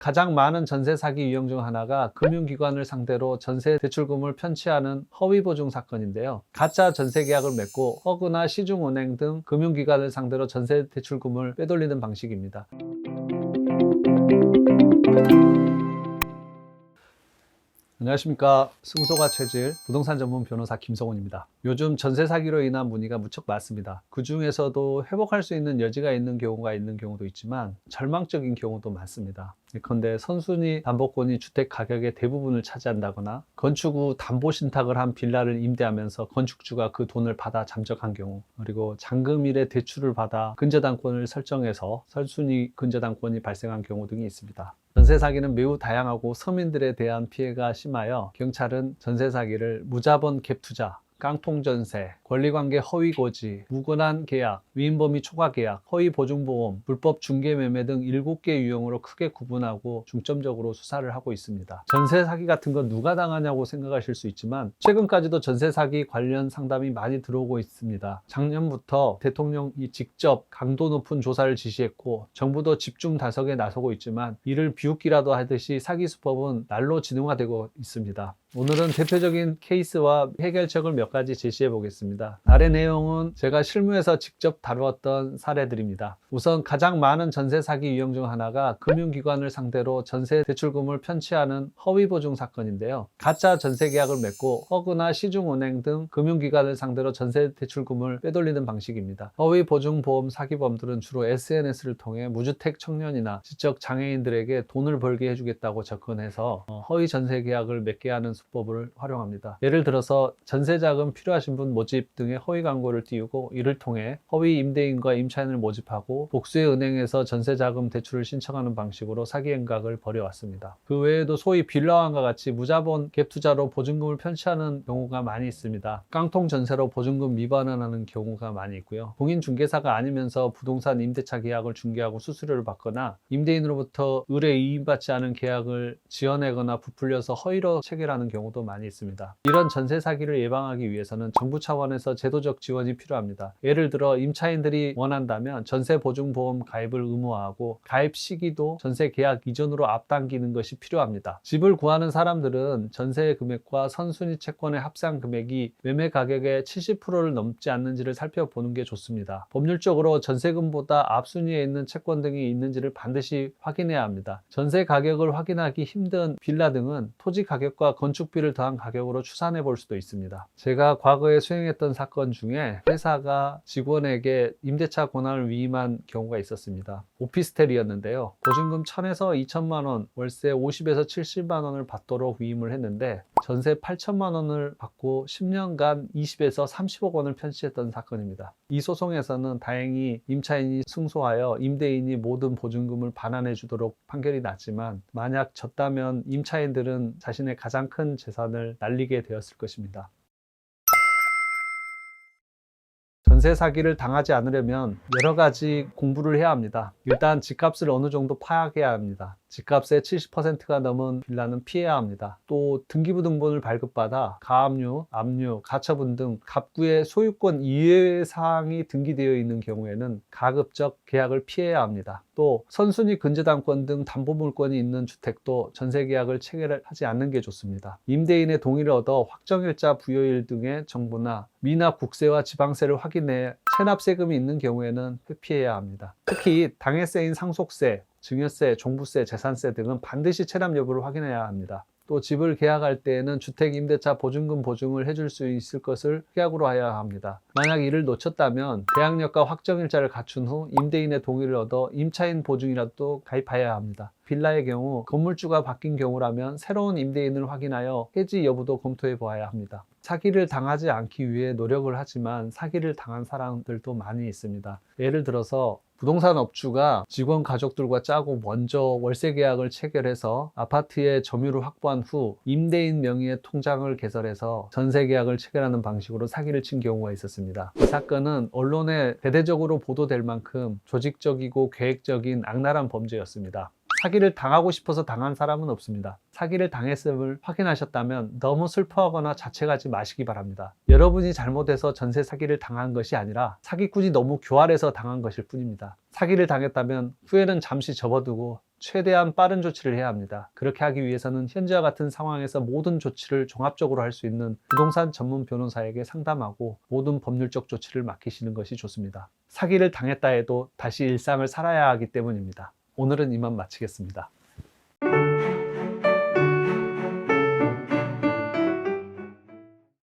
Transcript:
가장 많은 전세 사기 유형 중 하나가 금융기관을 상대로 전세 대출금을 편취하는 허위 보증 사건인데요. 가짜 전세 계약을 맺고 허그나 시중은행 등 금융기관을 상대로 전세 대출금을 빼돌리는 방식입니다. 안녕하십니까. 승소가 체질 부동산 전문 변호사 김성훈입니다. 요즘 전세 사기로 인한 문의가 무척 많습니다. 그 중에서도 회복할 수 있는 여지가 있는 경우가 있는 경우도 있지만 절망적인 경우도 많습니다. 예컨대 선순위 담보권이 주택 가격의 대부분을 차지한다거나 건축 후 담보 신탁을 한 빌라를 임대하면서 건축주가 그 돈을 받아 잠적한 경우, 그리고 잔금일에 대출을 받아 근저당권을 설정해서 선순위 근저당권이 발생한 경우 등이 있습니다. 전세 사기는 매우 다양하고 서민들에 대한 피해가 심하여 경찰은 전세 사기를 무자본 갭 투자, 깡통 전세, 권리관계 허위 고지, 무관한 계약, 위임범위 초과 계약, 허위 보증보험, 불법 중개매매 등 7개 유형으로 크게 구분하고 중점적으로 수사를 하고 있습니다. 전세 사기 같은 건 누가 당하냐고 생각하실 수 있지만 최근까지도 전세 사기 관련 상담이 많이 들어오고 있습니다. 작년부터 대통령이 직접 강도 높은 조사를 지시했고 정부도 집중 다석에 나서고 있지만 이를 비웃기라도 하듯이 사기 수법은 날로 진화되고 있습니다. 오늘은 대표적인 케이스와 해결책을 몇 가지 제시해 보겠습니다. 아래 내용은 제가 실무에서 직접 다루었던 사례들입니다. 우선 가장 많은 전세 사기 유형 중 하나가 금융기관을 상대로 전세 대출금을 편취하는 허위 보증 사건인데요. 가짜 전세 계약을 맺고 허그나 시중은행 등 금융기관을 상대로 전세 대출금을 빼돌리는 방식입니다. 허위 보증보험 사기범들은 주로 SNS를 통해 무주택 청년이나 지적 장애인들에게 돈을 벌게 해주겠다고 접근해서 허위 전세 계약을 맺게 하는 수법을 활용합니다. 예를 들어서 전세자금 필요하신 분 모집 등의 허위 광고를 띄우고 이를 통해 허위 임대인과 임차인을 모집하고 복수의 은행에서 전세자금 대출을 신청하는 방식으로 사기 행각을 벌여왔습니다. 그 외에도 소위 빌라왕과 같이 무자본 갭 투자로 보증금을 편취하는 경우가 많이 있습니다. 깡통 전세로 보증금 미반환 하는 경우가 많이 있고요. 공인중개사가 아니면서 부동산 임대차 계약을 중개하고 수수료를 받거나 임대인으로부터 의뢰 이의받지 않은 계약을 지어내거나 부풀려서 허위로 체결하는 경우도 많이 있습니다. 이런 전세 사기를 예방하기 위해서는 정부 차원에서 제도적 지원이 필요합니다. 예를 들어 임차인들이 원한다면 전세 보증보험 가입을 의무화하고 가입 시기도 전세 계약 이전으로 앞당기는 것이 필요합니다. 집을 구하는 사람들은 전세 금액과 선순위 채권의 합산 금액이 매매 가격의 70%를 넘지 않는지를 살펴보는 게 좋습니다. 법률적으로 전세금보다 앞순위에 있는 채권 등이 있는지를 반드시 확인해야 합니다. 전세 가격을 확인하기 힘든 빌라 등은 토지 가격과 건축비를 더한 가격으로 추산해 볼 수도 있습니다. 제가 과거에 수행했던 사건 중에 회사가 직원에게 임대차 권한을 위임한 경우가 있었습니다. 오피스텔이었는데요. 보증금 1,000에서 2,000만 원, 월세 50에서 70만 원을 받도록 위임을 했는데 전세 8천만 원을 받고 10년간 20에서 30억 원을 편취했던 사건입니다. 이 소송에서는 다행히 임차인이 승소하여 임대인이 모든 보증금을 반환해 주도록 판결이 났지만 만약 졌다면 임차인들은 자신의 가장 큰 재산을 날리게 되었을 것입니다. 전세 사기를 당하지 않으려면 여러 가지 공부를 해야 합니다. 일단 집값을 어느 정도 파악해야 합니다. 집값의 70%가 넘은 빌라는 피해야 합니다. 또 등기부 등본을 발급받아 가압류, 압류, 가처분 등 갑구의 소유권 이외의 사항이 등기되어 있는 경우에는 가급적 계약을 피해야 합니다. 또 선순위 근저당권 등 담보물권이 있는 주택도 전세 계약을 체결하지 않는 게 좋습니다. 임대인의 동의를 얻어 확정일자 부여일 등의 정보나 미납 국세와 지방세를 확인해 체납세금이 있는 경우에는 회피해야 합니다. 특히 당해세인 상속세, 증여세, 종부세, 재산세 등은 반드시 체납 여부를 확인해야 합니다. 또 집을 계약할 때에는 주택임대차 보증금 보증을 해줄 수 있을 것을 계약으로 해야 합니다. 만약 이를 놓쳤다면 계약력과 확정일자를 갖춘 후 임대인의 동의를 얻어 임차인 보증이라도 가입해야 합니다. 빌라의 경우 건물주가 바뀐 경우라면 새로운 임대인을 확인하여 해지 여부도 검토해 보아야 합니다. 사기를 당하지 않기 위해 노력을 하지만 사기를 당한 사람들도 많이 있습니다. 예를 들어서 부동산 업주가 직원 가족들과 짜고 먼저 월세 계약을 체결해서 아파트의 점유를 확보한 후 임대인 명의의 통장을 개설해서 전세 계약을 체결하는 방식으로 사기를 친 경우가 있었습니다. 이 사건은 언론에 대대적으로 보도될 만큼 조직적이고 계획적인 악랄한 범죄였습니다. 사기를 당하고 싶어서 당한 사람은 없습니다. 사기를 당했음을 확인하셨다면 너무 슬퍼하거나 자책하지 마시기 바랍니다. 여러분이 잘못해서 전세 사기를 당한 것이 아니라 사기꾼이 너무 교활해서 당한 것일 뿐입니다. 사기를 당했다면 후회는 잠시 접어두고 최대한 빠른 조치를 해야 합니다. 그렇게 하기 위해서는 현재와 같은 상황에서 모든 조치를 종합적으로 할 수 있는 부동산 전문 변호사에게 상담하고 모든 법률적 조치를 맡기시는 것이 좋습니다. 사기를 당했다 해도 다시 일상을 살아야 하기 때문입니다. 오늘은 이만 마치겠습니다.